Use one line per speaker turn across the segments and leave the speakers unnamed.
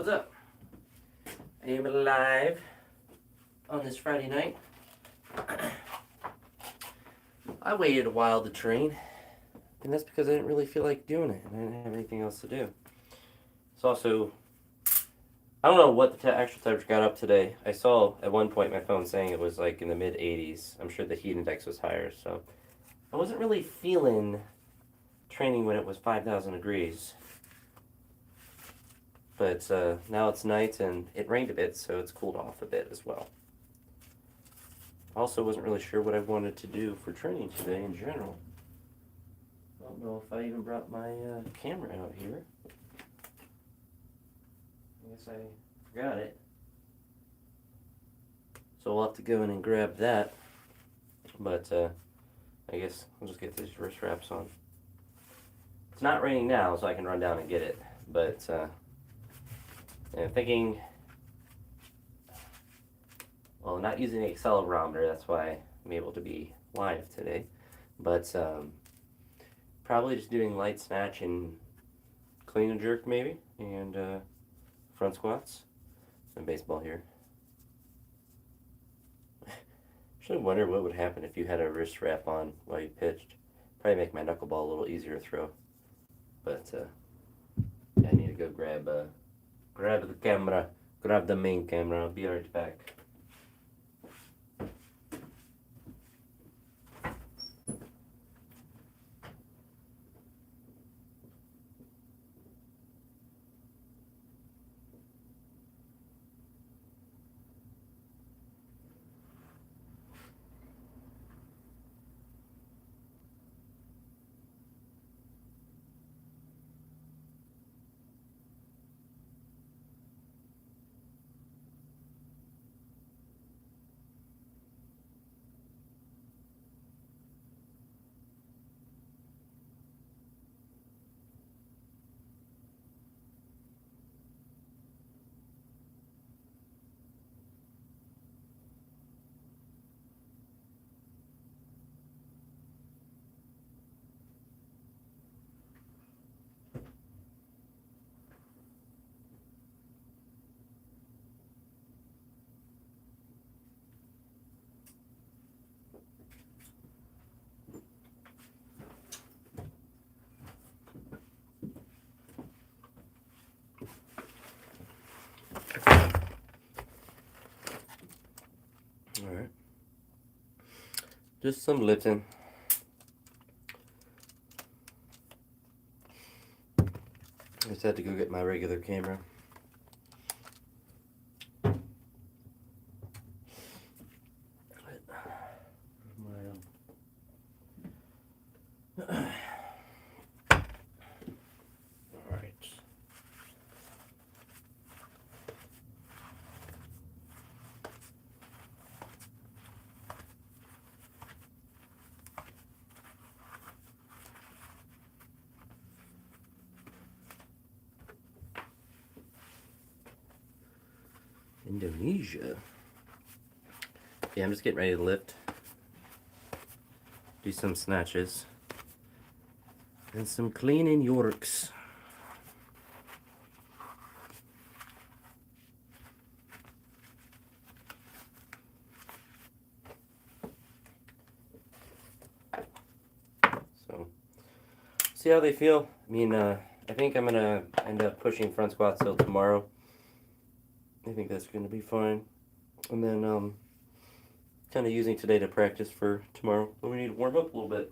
What's up? I am live on this Friday night. I waited a while to train, and that's because I didn't really feel like doing it, and I didn't have anything else to do. It's also, I don't know what the actual temperature got up today. I saw at one point my phone saying it was like in the mid 80s. I'm sure the heat index was higher, so I wasn't really feeling training when it was 5,000 degrees. But now it's night and it rained a bit, so it's cooled off a bit as well. Also, wasn't really sure what I wanted to do for training today in general. I don't know if I even brought my camera out here. I guess I forgot it. So we'll have to go in and grab that. But I guess I'll just get these wrist wraps on. It's not raining now, so I can run down and get it. But I'm thinking, well, not using the accelerometer, that's why I'm able to be live today. But probably just doing light snatch and clean and jerk maybe, and front squats. Some baseball here. Should have wondered what would happen if you had a wrist wrap on while you pitched. Probably make my knuckleball a little easier to throw. But I need to go grab the camera, grab the main camera. I'll be right back. Alright. Just some Lipton. I just had to go get my regular camera. Alright. Indonesia. Yeah, I'm just getting ready to lift. Do some snatches. And some clean and Yorks. So, see how they feel. I mean, I think I'm gonna end up pushing front squats till tomorrow. I think that's gonna be fine. And then, kind of using today to practice for tomorrow. But we need to warm up a little bit.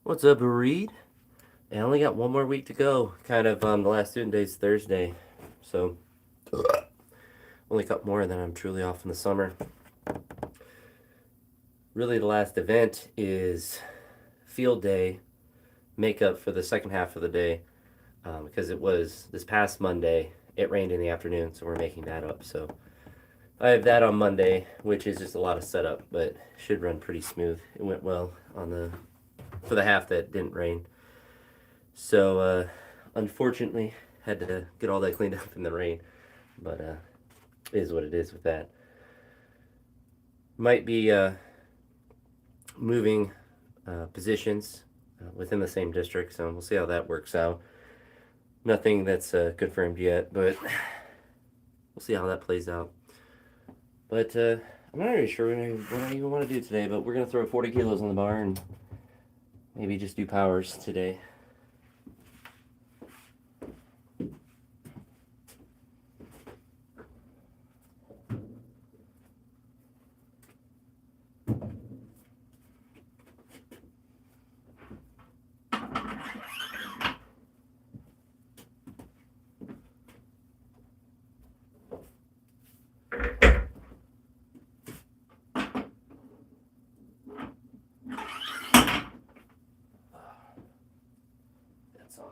What's up, Reed? I only got one more week to go. Kind of, the last student day is Thursday, so only a couple more, and then I'm truly off in the summer. Really, the last event is field day, makeup for the second half of the day, because it was this past Monday. It rained in the afternoon, so we're making that up. So I have that on Monday, which is just a lot of setup, but should run pretty smooth. It went well for the half that didn't rain. So unfortunately, had to get all that cleaned up in the rain, but it is what it is with that. Might be moving positions within the same district, so we'll see how that works out. Nothing that's confirmed yet, but we'll see how that plays out. But I'm not really sure what I even want to do today, but we're going to throw 40 kilos on the bar and maybe just do powers today. That's on.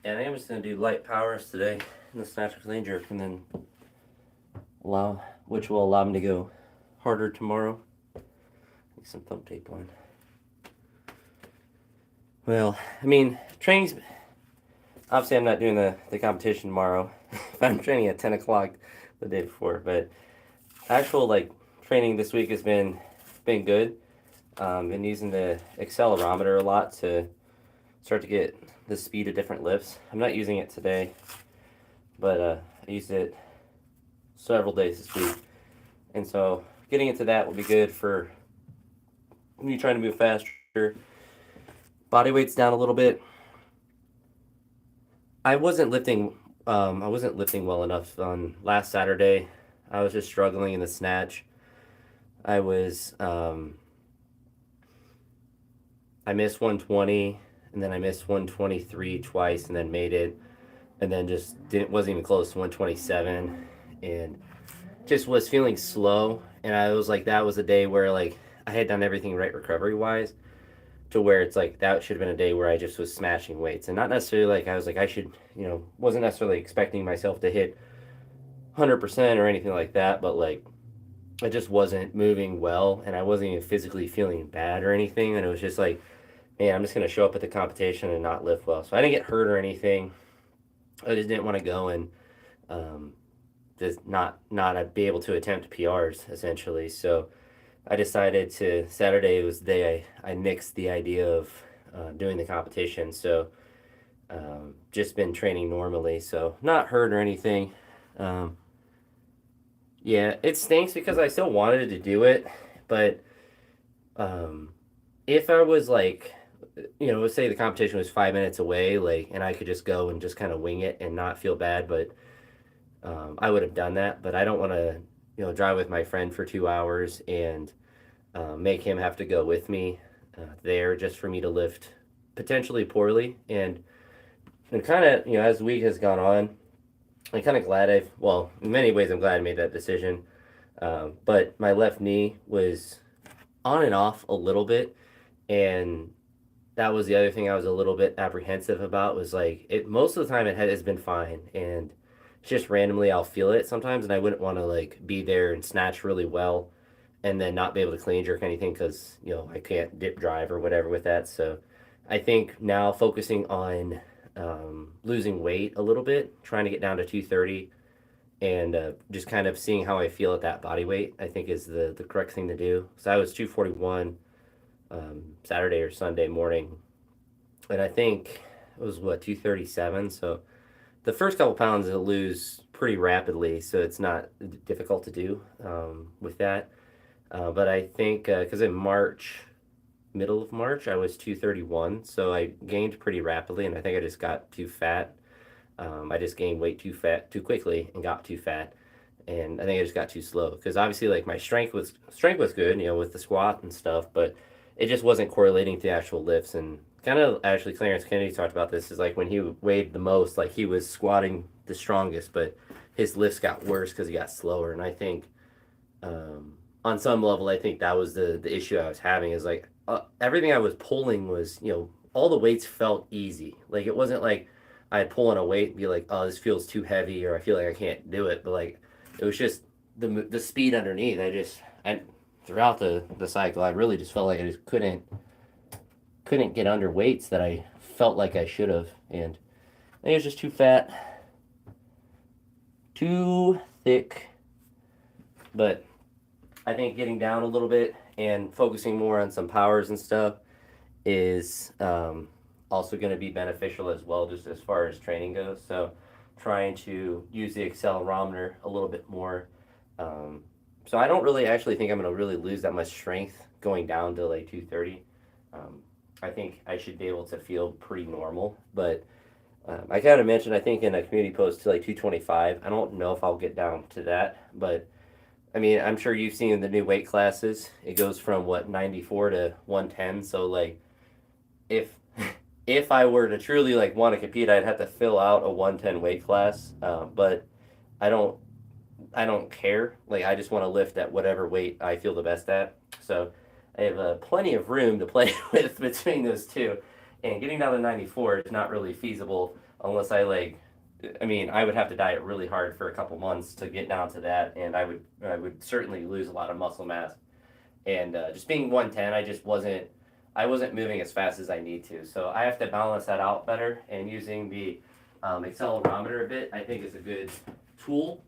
And I am just going to do light powers today in the snatch and clean jerk, and then which will allow me to go harder tomorrow. Get some thumb tape on. Well, I mean, training's obviously I'm not doing the competition tomorrow. I'm training at 10 o'clock the day before, but actual training this week has been good. Been using the accelerometer a lot to start to get the speed of different lifts. I'm not using it today, but I used it several days this week, and so getting into that will be good for me trying to move faster. Body weight's down a little bit. I wasn't lifting well enough on last Saturday. I was just struggling in the snatch. I missed 120, and then I missed 123 twice, and then made it, and then just wasn't even close to 127, and just was feeling slow. And I was like, that was a day where I had done everything right recovery wise, to where it's that should have been a day where I just was smashing weights, and not necessarily I was I should, wasn't necessarily expecting myself to hit 100% or anything like that, but I just wasn't moving well, and I wasn't even physically feeling bad or anything, and it was just man, I'm just going to show up at the competition and not lift well. So I didn't get hurt or anything. I just didn't want to go and just not be able to attempt PRs, essentially. So I decided Saturday was the day I nixed the idea of doing the competition. So just been training normally, so not hurt or anything. Yeah, it stinks because I still wanted to do it, but if I was let's say the competition was 5 minutes away, and I could just go and just kind of wing it and not feel bad, but I would have done that. But I don't want to, drive with my friend for 2 hours and make him have to go with me there just for me to lift potentially poorly. And kind of, as the week has gone on, I'm kind of glad in many ways I'm glad I made that decision. But my left knee was on and off a little bit, and that was the other thing I was a little bit apprehensive about. Was most of the time it has been fine, and just randomly I'll feel it sometimes, and I wouldn't want to be there and snatch really well and then not be able to clean jerk anything because I can't dip drive or whatever with that. So I think now focusing on losing weight a little bit, trying to get down to 230, and just kind of seeing how I feel at that body weight, I think is the correct thing to do. So I was 241 Saturday or Sunday morning, and I think it was what 237. So the first couple pounds I lose pretty rapidly, so it's not difficult to do with that. But I think because in March, middle of March, I was 231, so I gained pretty rapidly, and I think I just got too fat. I just gained weight too quickly and got too fat, and I think I just got too slow because obviously like my strength was good, with the squat and stuff, but it just wasn't correlating to actual lifts. And kind of actually Clarence Kennedy talked about this, is like when he weighed the most, like he was squatting the strongest, but his lifts got worse because he got slower. And I think on some level, I think that was the issue I was having, is like everything I was pulling was, all the weights felt easy. Like it wasn't like I'd pull on a weight and be like, oh, this feels too heavy, or I feel like I can't do it. But like it was just the speed underneath. I throughout the cycle, I really just felt like I just couldn't get under weights that I felt like I should have, and I think it was just too fat, too thick. But I think getting down a little bit and focusing more on some powers and stuff is also going to be beneficial as well, just as far as training goes. So trying to use the accelerometer a little bit more. So I don't really actually think I'm going to really lose that much strength going down to like 230. I think I should be able to feel pretty normal, but I kind of mentioned, I think in a community post, to like 225. I don't know if I'll get down to that, but I mean, I'm sure you've seen the new weight classes. It goes from what 94 to 110. So like, if if I were to truly like want to compete, I'd have to fill out a 110 weight class. But I don't I don't care. Like I just want to lift at whatever weight I feel the best at. So I have plenty of room to play with between those two. And getting down to 94 is not really feasible unless I mean, I would have to diet really hard for a couple months to get down to that, and I would certainly lose a lot of muscle mass. And just being 110, I wasn't moving as fast as I need to. So I have to balance that out better. And using the accelerometer a bit, I think is a good tool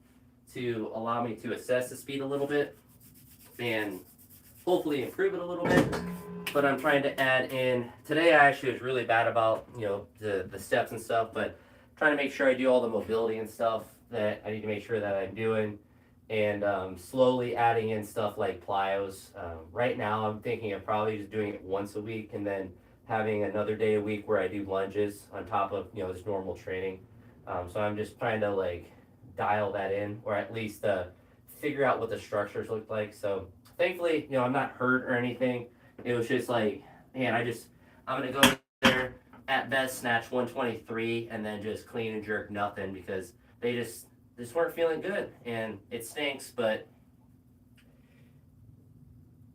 to allow me to assess the speed a little bit and hopefully improve it a little bit. But I'm trying to add in, today I actually was really bad about the steps and stuff, but trying to make sure I do all the mobility and stuff that I need to make sure that I'm doing, and slowly adding in stuff like plyos. Right now I'm thinking of probably just doing it once a week, and then having another day a week where I do lunges on top of just normal training. So I'm just trying to like dial that in, or at least figure out what the structures look like. So thankfully, I'm not hurt or anything. It was just like, man, I'm gonna go there, at best snatch 123 and then just clean and jerk nothing, because they just weren't feeling good, and it stinks. But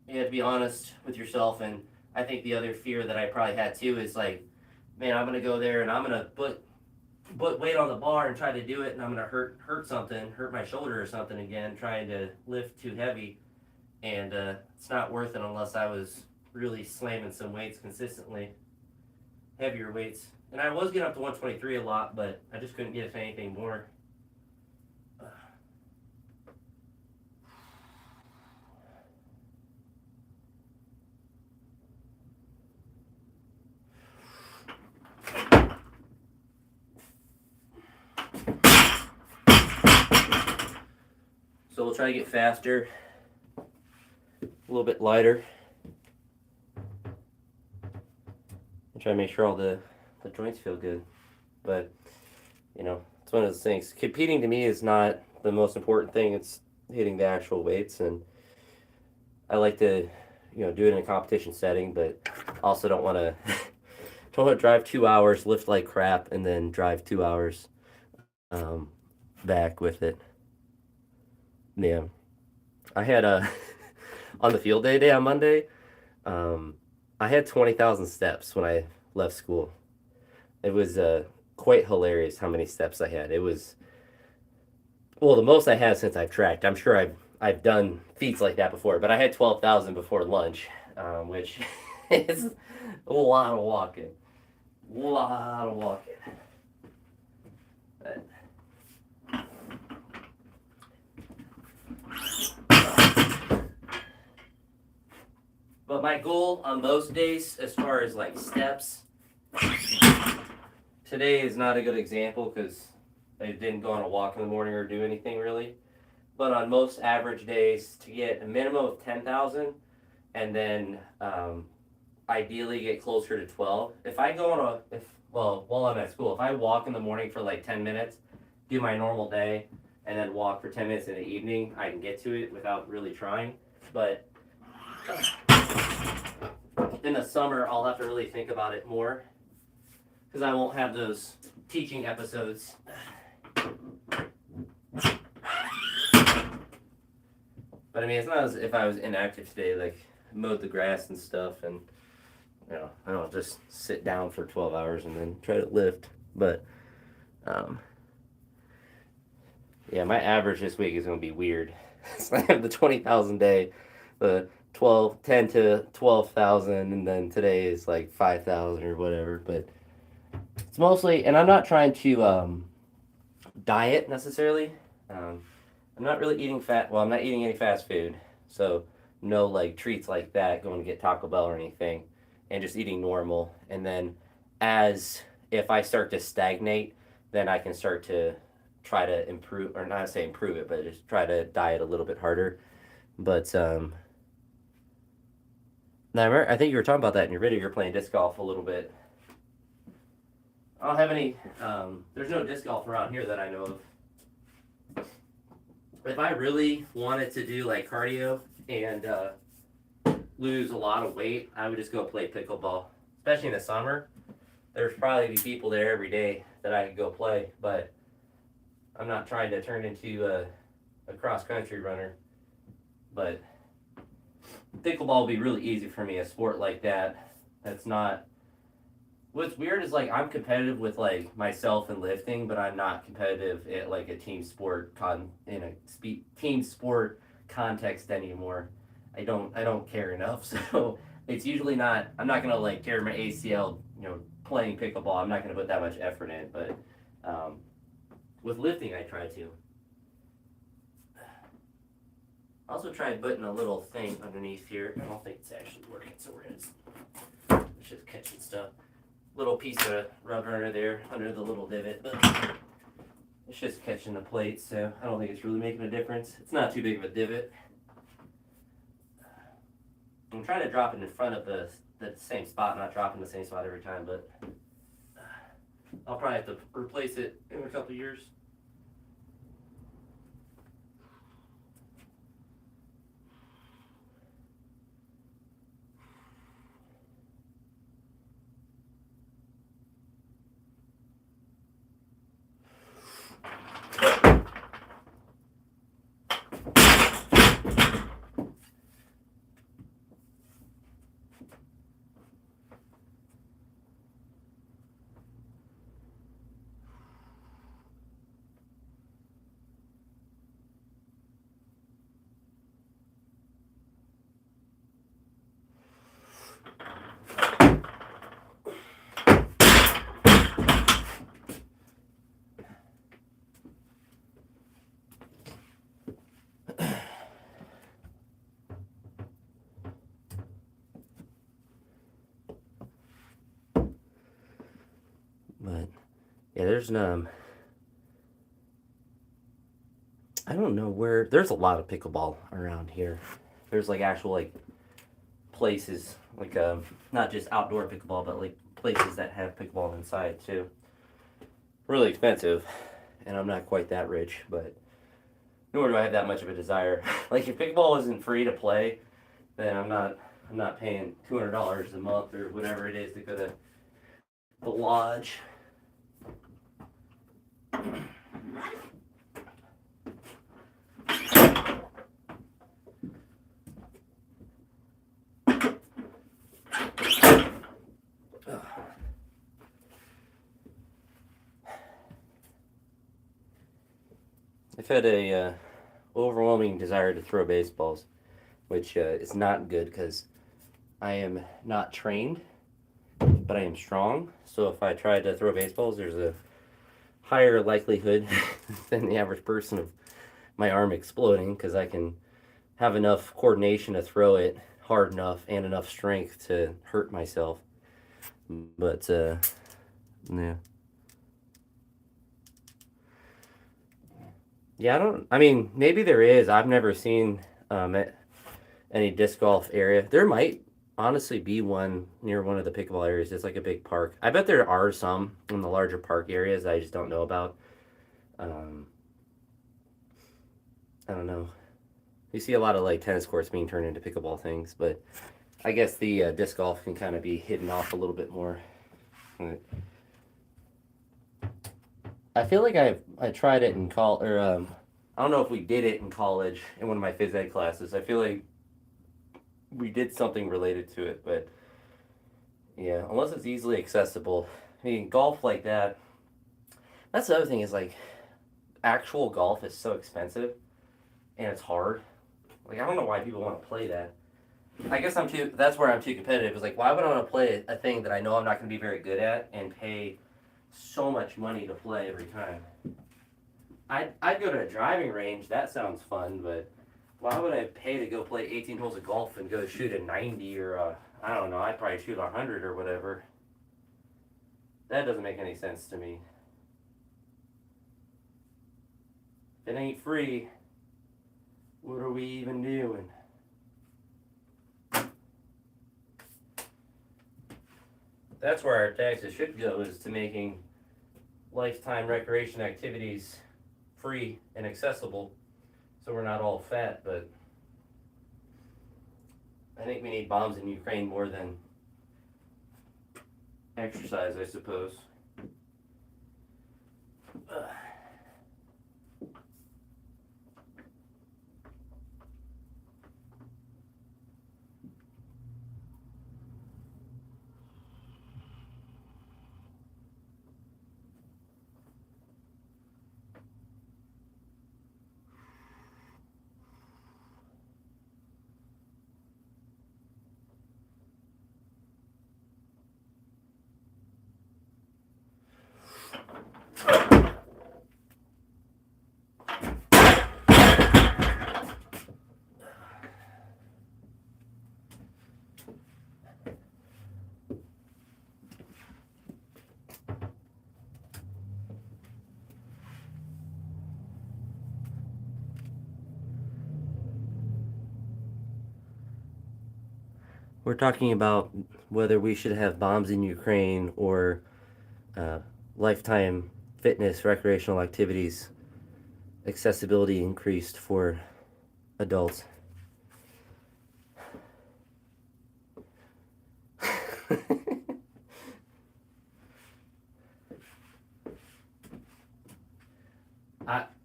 you have to be honest with yourself. And I think the other fear that I probably had too is like, man, I'm gonna go there and I'm gonna put weight on the bar and try to do it, and I'm gonna hurt my shoulder or something again trying to lift too heavy. And it's not worth it unless I was really slamming some weights consistently, heavier weights. And I was getting up to 123 a lot, but I just couldn't get it to anything more. So we'll try to get faster, a little bit lighter, and try to make sure all the joints feel good. But it's one of those things. Competing to me is not the most important thing. It's hitting the actual weights, and I like to do it in a competition setting, but also don't want to don't want to drive 2 hours, lift like crap, and then drive 2 hours back with it. Yeah, I had on the field day on Monday, I had 20,000 steps when I left school. It was quite hilarious how many steps I had. It was, well, the most I had since I've tracked. I'm sure I've done feats like that before, but I had 12,000 before lunch, which It's a lot of walking. A lot of walking. But, but my goal on most days, as far as like steps, today is not a good example because I didn't go on a walk in the morning or do anything really. But on most average days, to get a minimum of 10,000, and then ideally get closer to 12. If I go on while I'm at school, if I walk in the morning for like 10 minutes, do my normal day, and then walk for 10 minutes in the evening, I can get to it without really trying. But in the summer, I'll have to really think about it more because I won't have those teaching episodes. But I mean, it's not as if I was inactive today, like mowed the grass and stuff, and I don't just sit down for 12 hours and then try to lift. But yeah, my average this week is going to be weird. So I have the 20,000 day, the 10 to 12,000, and then today is like 5,000 or whatever. But it's mostly, and I'm not trying to diet necessarily. I'm not really eating I'm not eating any fast food, so no like treats like that, going to get Taco Bell or anything, and just eating normal. And then if I start to stagnate, then I can start to try to improve, or not say improve it, but just try to diet a little bit harder. But I think you were talking about that in your video. You're playing disc golf a little bit. I don't have any. There's no disc golf around here that I know of. If I really wanted to do like cardio and lose a lot of weight, I would just go play pickleball. Especially in the summer, there's probably be people there every day that I could go play. But I'm not trying to turn into a cross country runner. But pickleball will be really easy for me. A sport like that, that's not. What's weird is like I'm competitive with like myself in lifting, but I'm not competitive at like a team sport team sport context anymore. I don't care enough, so it's usually not. I'm not gonna like tear my ACL, playing pickleball. I'm not gonna put that much effort in, but with lifting, I try to. I also tried putting a little thing underneath here. I don't think it's actually working, so it's just catching stuff. Little piece of rubber under there, under the little divot, but it's just catching the plate, so I don't think it's really making a difference. It's not too big of a divot. I'm trying to drop it in front of the same spot, not dropping the same spot every time, but I'll probably have to replace it in a couple years. But yeah, there's I don't know where. There's a lot of pickleball around here. There's like actual like places, like not just outdoor pickleball, but like places that have pickleball inside too. Really expensive, and I'm not quite that rich, but nor do I have that much of a desire. Like if pickleball isn't free to play, then I'm not paying $200 a month or whatever it is to go to the lodge. I've had a overwhelming desire to throw baseballs, which is not good because I am not trained, but I am strong. So if I try to throw baseballs, there's a higher likelihood than the average person of my arm exploding because I can have enough coordination to throw it hard enough and enough strength to hurt myself. But yeah. Yeah, I mean, maybe there is. I've never seen any disc golf area. There might honestly be one near one of the pickleball areas. It's like a big park. I bet there are some in the larger park areas I just don't know about. Um, I don't know. You see a lot of like tennis courts being turned into pickleball things, but I guess the disc golf can kind of be hidden off a little bit more. I feel like I tried it in college, or I don't know if we did it in college in one of my phys ed classes. I feel like we did something related to it, but yeah, unless it's easily accessible. I mean, golf like that. That's the other thing is like actual golf is so expensive and it's hard. Like I don't know why people want to play that. I guess I'm too. That's where I'm too competitive. It's like why would I want to play a thing that I know I'm not going to be very good at and pay so much money to play every time? I'd go to a driving range. That sounds fun, but why would I pay to go play 18 holes of golf and go shoot a 90 or I don't know? I'd probably shoot a 100 or whatever. That doesn't make any sense to me. If it ain't free, what are we even doing? That's where our taxes should go, is to making lifetime recreation activities free and accessible so we're not all fat. But I think we need bombs in Ukraine more than exercise, I suppose. We're talking about whether we should have bombs in Ukraine or uh, lifetime fitness recreational activities accessibility increased for adults.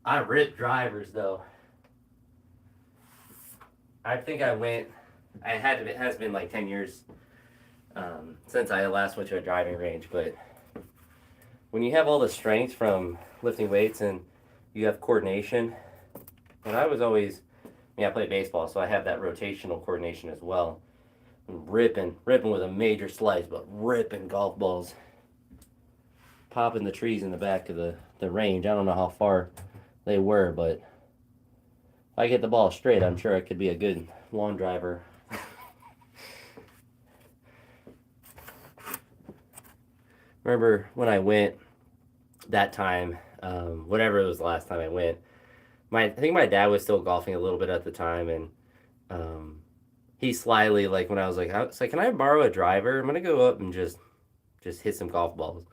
I rip drivers though. I think I went. It has been like 10 years since I last went to a driving range. But when you have all the strength from lifting weights and you have coordination, and I was always, I played baseball, so I have that rotational coordination as well. Ripping with a major slice, but ripping golf balls, popping the trees in the back of the range. I don't know how far they were, but if I get the ball straight, I'm sure I could be a good lawn driver. Remember when I went that time, whatever it was the last time I went, I think my dad was still golfing a little bit at the time, and he slyly, like when I was like, can I borrow a driver? I'm gonna go up and just hit some golf balls.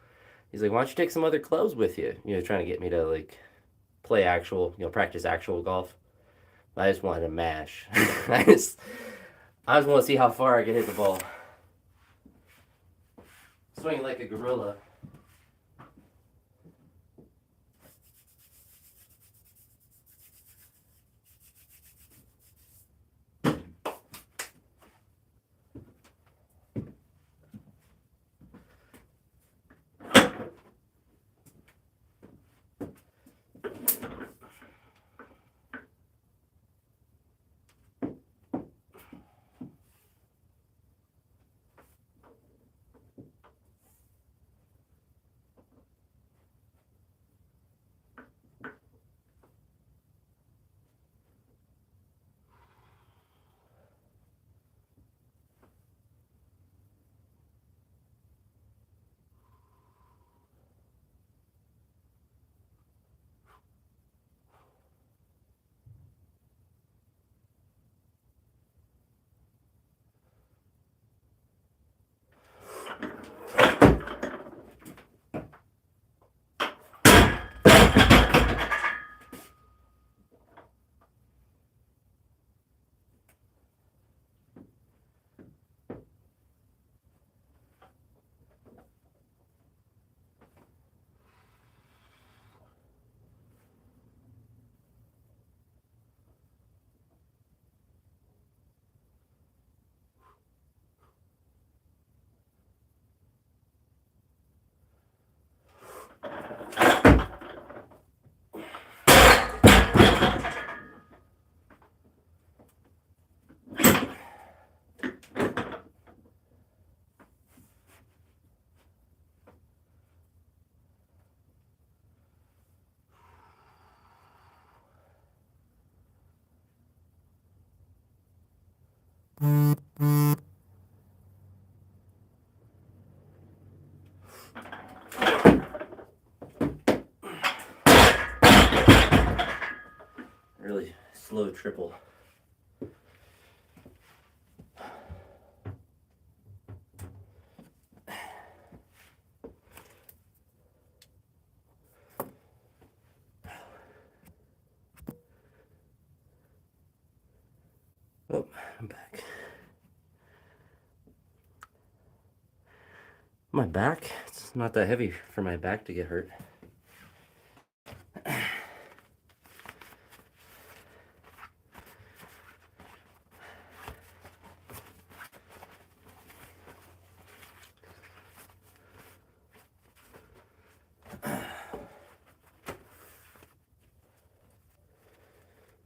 He's like, why don't you take some other clubs with you? Trying to get me to like play actual, practice actual golf. But I just wanted to mash. I just want to see how far I could hit the ball. Swing like a gorilla. Really slow triple. Oh, I'm back. My back, it's not that heavy for my back to get hurt.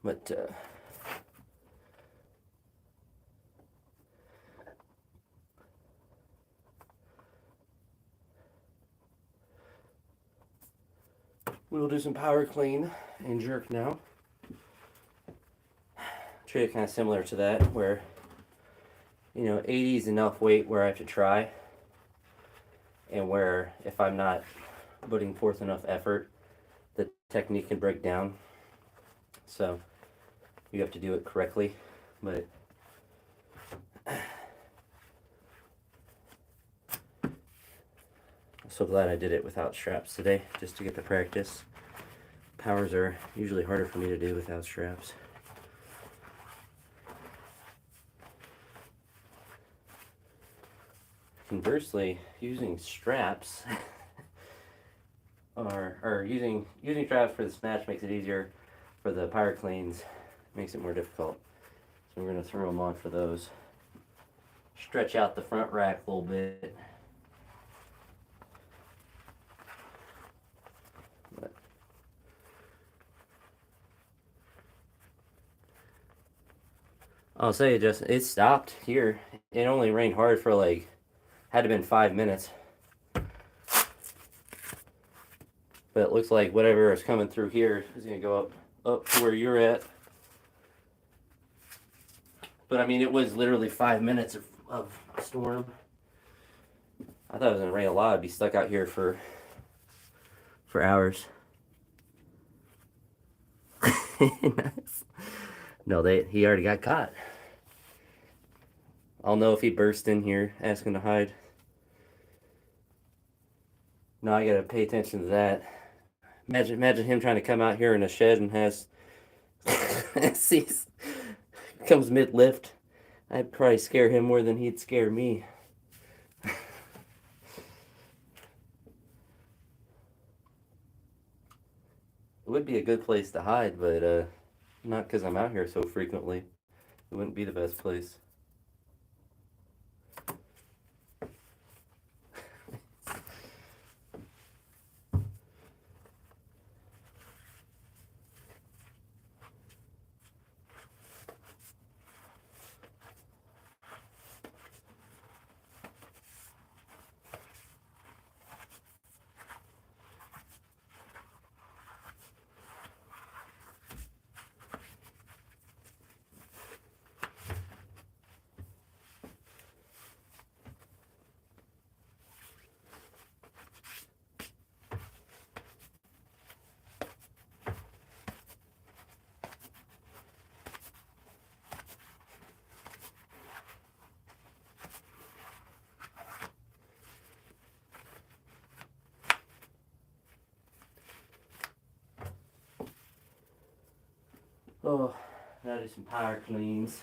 But we'll do some power clean and jerk now. Treat it kind of similar to that, where 80 is enough weight where I have to try, and where if I'm not putting forth enough effort, the technique can break down. So you have to do it correctly. But I'm so glad I did it without straps today, just to get the practice. Powers are usually harder for me to do without straps. Conversely, using straps or using straps for the snatch makes it easier. For the power cleans, makes it more difficult. So we're going to throw them on for those. Stretch out the front rack a little bit. But I'll say it stopped here. It only rained hard for had to been 5 minutes. But it looks like whatever is coming through here is going to go up to where you're at. But I mean, it was literally 5 minutes of storm. I thought it was going to rain a lot. I'd be stuck out here for hours. Nice. No, he already got caught. I'll know if he burst in here asking to hide. No, I gotta pay attention to that. Imagine him trying to come out here in a shed and has sees comes mid lift. I'd probably scare him more than he'd scare me. It would be a good place to hide, but not because I'm out here so frequently. It wouldn't be the best place. Oh, now do some power cleans.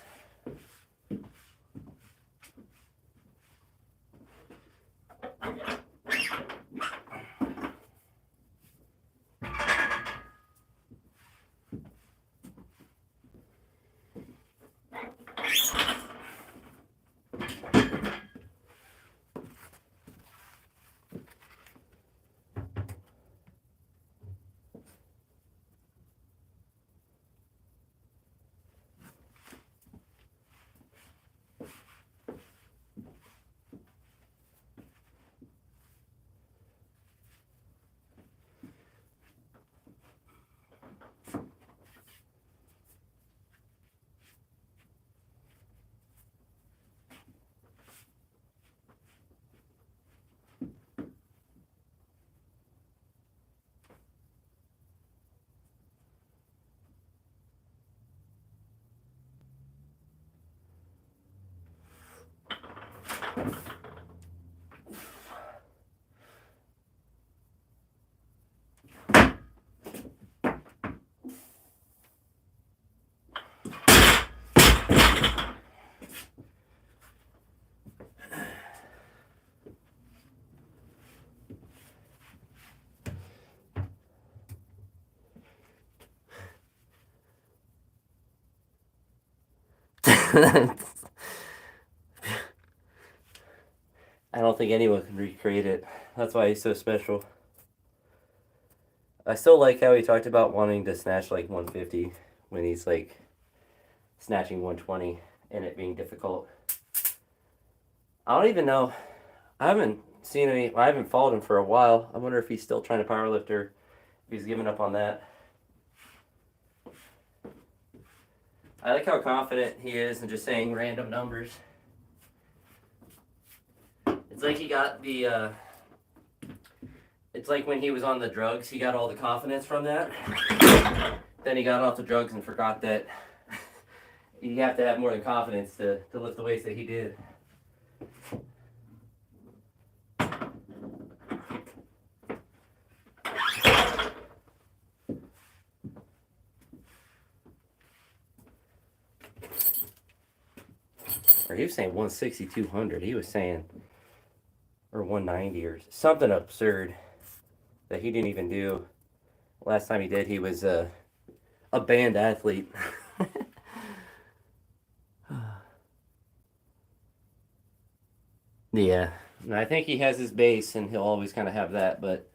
I don't think anyone can recreate it. That's why he's so special. I still like how he talked about wanting to snatch like 150 when he's like snatching 120 and it being difficult. I don't even know. I haven't seen any. I haven't followed him for a while. I wonder if he's still trying to powerlift or if he's given up on that. I like how confident he is in just saying random numbers. It's like he got the. It's like when he was on the drugs, he got all the confidence from that. Then he got off the drugs and forgot that you have to have more than confidence to lift the weights that he did. Or he was saying 160, 200. He was saying, or 190 or something absurd that he didn't even do. Last time he did, he was a band athlete. Yeah, I think he has his base, and he'll always kind of have that. But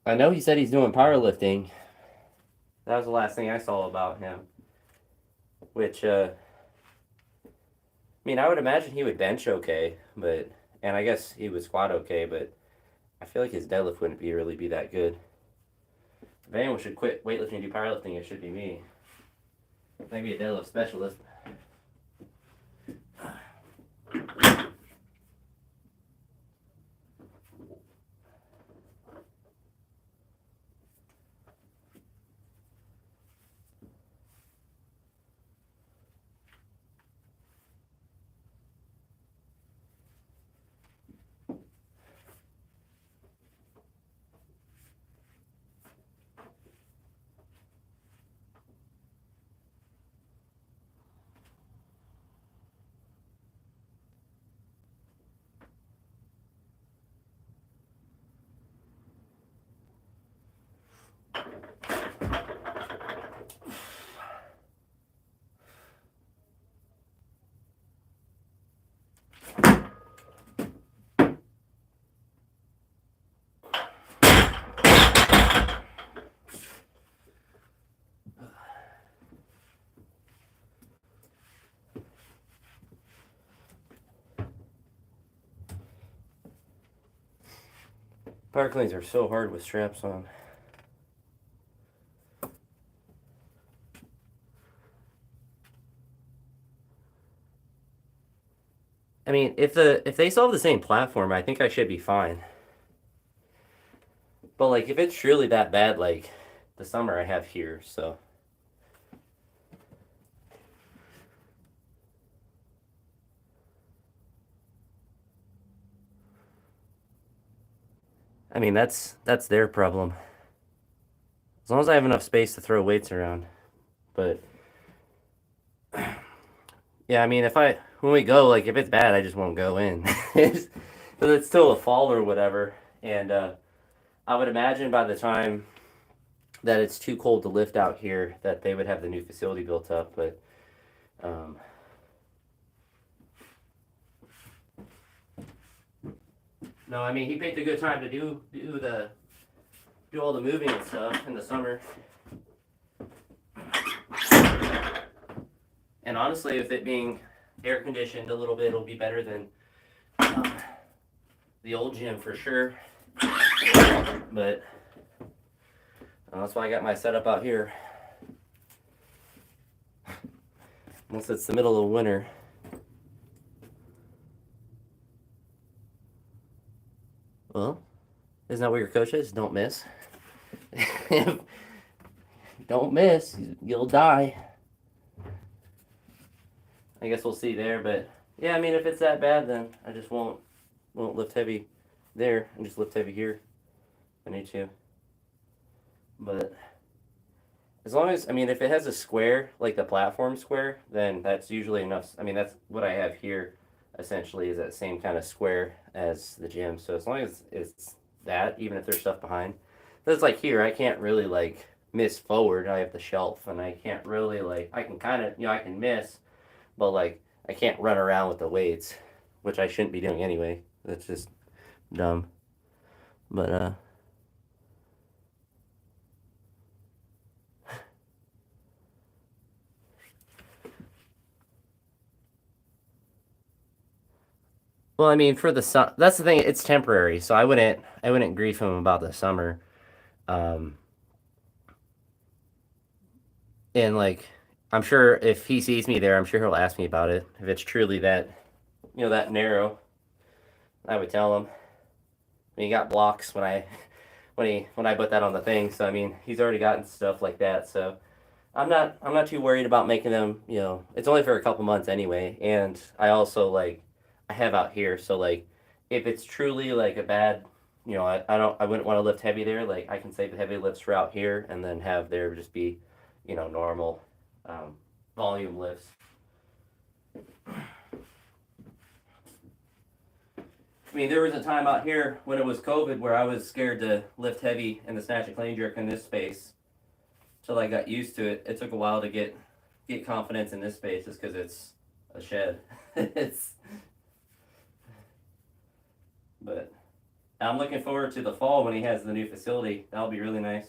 I know he said he's doing powerlifting. That was the last thing I saw about him. Which, I mean, I would imagine he would bench okay, but and I guess he would squat okay, but I feel like his deadlift wouldn't really be that good. If anyone should quit weightlifting and do powerlifting, it should be me. Maybe a deadlift specialist. Power cleans are so hard with straps on. I mean, if they solve the same platform, I think I should be fine. But like, if it's truly that bad, like the summer I have here, so. I mean, that's their problem. As long as I have enough space to throw weights around. But yeah, I mean, when we go, like if it's bad, I just won't go in. But it's still a fall or whatever, and I would imagine by the time that it's too cold to lift out here, that they would have the new facility built up. But no, I mean he picked a good time to do all the moving and stuff in the summer. And honestly, with it being air conditioned a little bit, it'll be better than the old gym for sure. But that's why I got my setup out here. Unless it's the middle of winter. Well, isn't that what your coach is? Don't miss. Don't miss. You'll die. I guess we'll see there, but yeah, I mean, if it's that bad, then I just won't lift heavy there and just lift heavy here if I need to. But as long as, I mean, if it has a square, like the platform square, then that's usually enough. I mean, that's what I have here, essentially, is that same kind of square as the gym. So as long as it's that, even if there's stuff behind. But it's like here, I can't really, like, miss forward. I have the shelf, and I can't really like. I can kind of, I can miss, but like I can't run around with the weights, which I shouldn't be doing anyway. That's just dumb. But well, I mean, for the that's the thing. It's temporary, so I wouldn't grief him about the summer. Um, and like, I'm sure if he sees me there, I'm sure he'll ask me about it. If it's truly that, that narrow, I would tell him. I mean, he got blocks when I put that on the thing. So I mean, he's already gotten stuff like that. So I'm not too worried about making them. It's only for a couple months anyway, and I also like I have out here. So like, if it's truly like a bad, I wouldn't want to lift heavy there. Like I can save the heavy lifts for out here, and then have there just be, normal um, volume lifts. I mean, there was a time out here when it was COVID where I was scared to lift heavy in the snatch and clean jerk in this space till I got used to it. It took a while to get confidence in this space, just because it's a shed. it's but I'm looking forward to the fall when he has the new facility. That'll be really nice.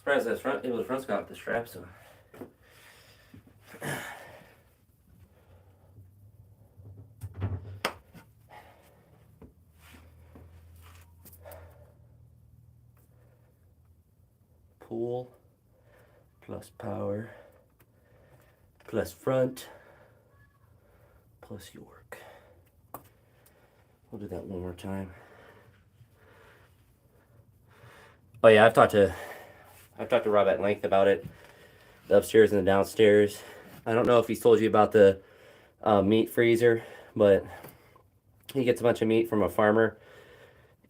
Surprised that the front's got the straps on. Pull plus power plus front plus York. We'll do that one more time. Oh yeah, I've talked to Rob at length about it, the upstairs and the downstairs. I don't know if he's told you about the meat freezer, but he gets a bunch of meat from a farmer,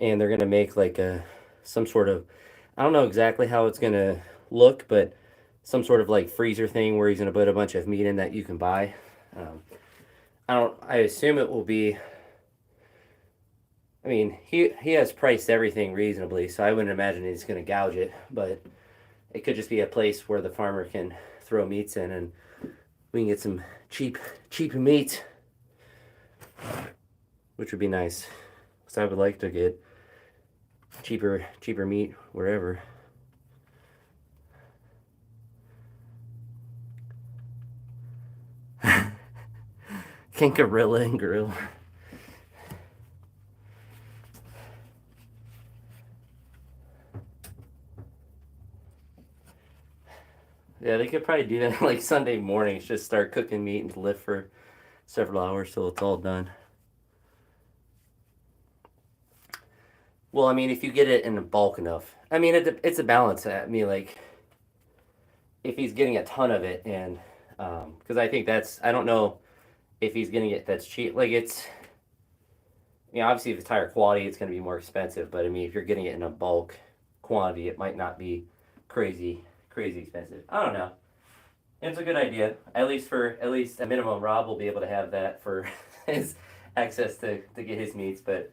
and they're gonna make like some sort of, I don't know exactly how it's gonna look, but some sort of like freezer thing where he's gonna put a bunch of meat in that you can buy. Um, I assume it will be. I mean, he has priced everything reasonably, so I wouldn't imagine he's gonna gouge it, but it could just be a place where the farmer can throw meats in, and we can get some cheap meat, which would be nice. Because I would like to get cheaper meat wherever. Gorilla and grill. Yeah, they could probably do that like Sunday mornings. Just start cooking meat and lift for several hours till it's all done. Well, I mean, if you get it in bulk enough, I mean, it's a balance. I mean, like if he's getting a ton of it, and because I think I don't know if he's getting it that's cheap. Like it's, obviously if it's higher quality, it's going to be more expensive. But I mean, if you're getting it in a bulk quantity, it might not be crazy expensive. I don't know. It's a good idea. At least a minimum, Rob will be able to have that for his access to get his meats. But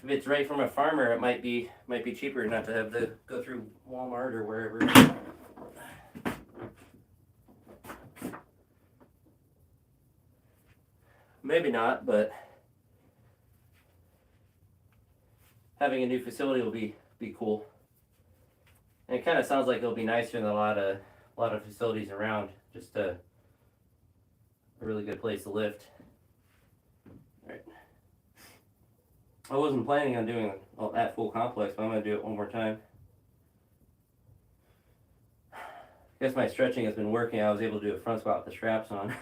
if it's right from a farmer, it might be cheaper not to have to go through Walmart or wherever. Maybe not, but having a new facility will be cool. And it kind of sounds like it'll be nicer than a a lot of facilities around. Just a really good place to lift. All right. I wasn't planning on doing that full complex, but I'm going to do it one more time. I guess my stretching has been working. I was able to do a front squat with the straps on.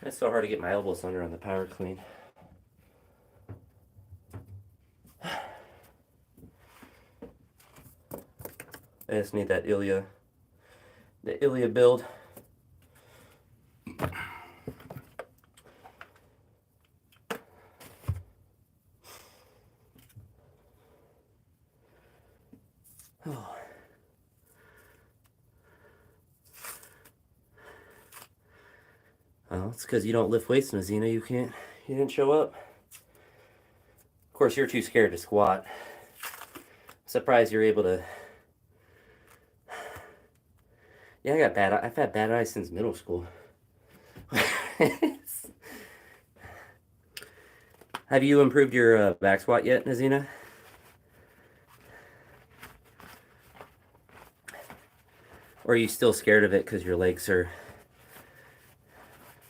It's so hard to get my elbows under on the power clean. I just need that the Ilia build. Oh. Well, it's because you don't lift weights, Nazina. You didn't show up. Of course, you're too scared to squat. I'm surprised you're able to. Yeah, I've had bad eyes since middle school. Have you improved your back squat yet, Nazina? Or are you still scared of it because your legs are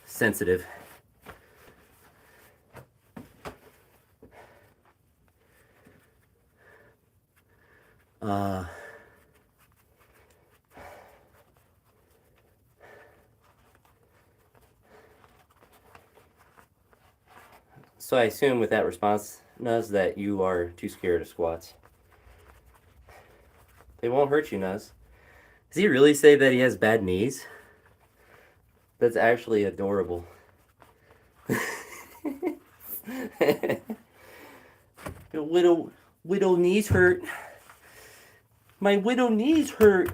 sensitive? So I assume with that response, Nuz, that you are too scared of squats. They won't hurt you, Nuz. Does he really say that he has bad knees? That's actually adorable. Your widow knees hurt. My widow knees hurt.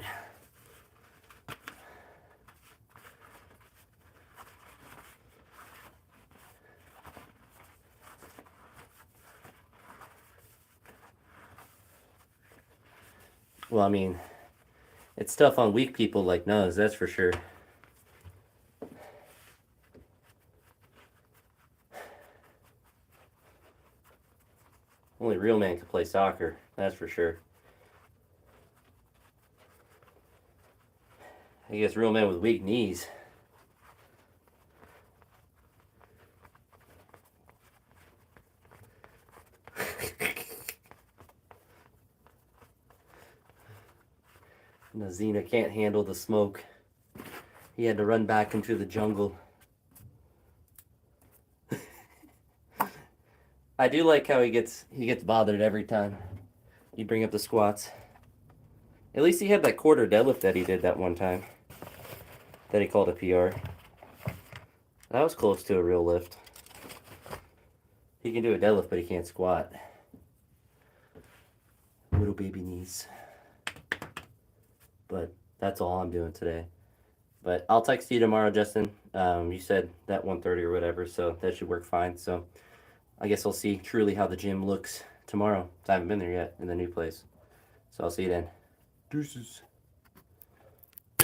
Well, I mean, it's tough on weak people like Nuz, that's for sure. Only real man can play soccer, that's for sure. I guess real men with weak knees. Nazina can't handle the smoke. He had to run back into the jungle. I do like how he gets bothered every time you bring up the squats. At least he had that quarter deadlift that he did that one time. That he called a PR. That was close to a real lift. He can do a deadlift, but he can't squat. Little baby knees. But that's all I'm doing today. But I'll text you tomorrow, Justin. You said that 1:30 or whatever, so that should work fine. So I guess I'll see truly how the gym looks tomorrow. I haven't been there yet in the new place. So I'll see you then. Deuces.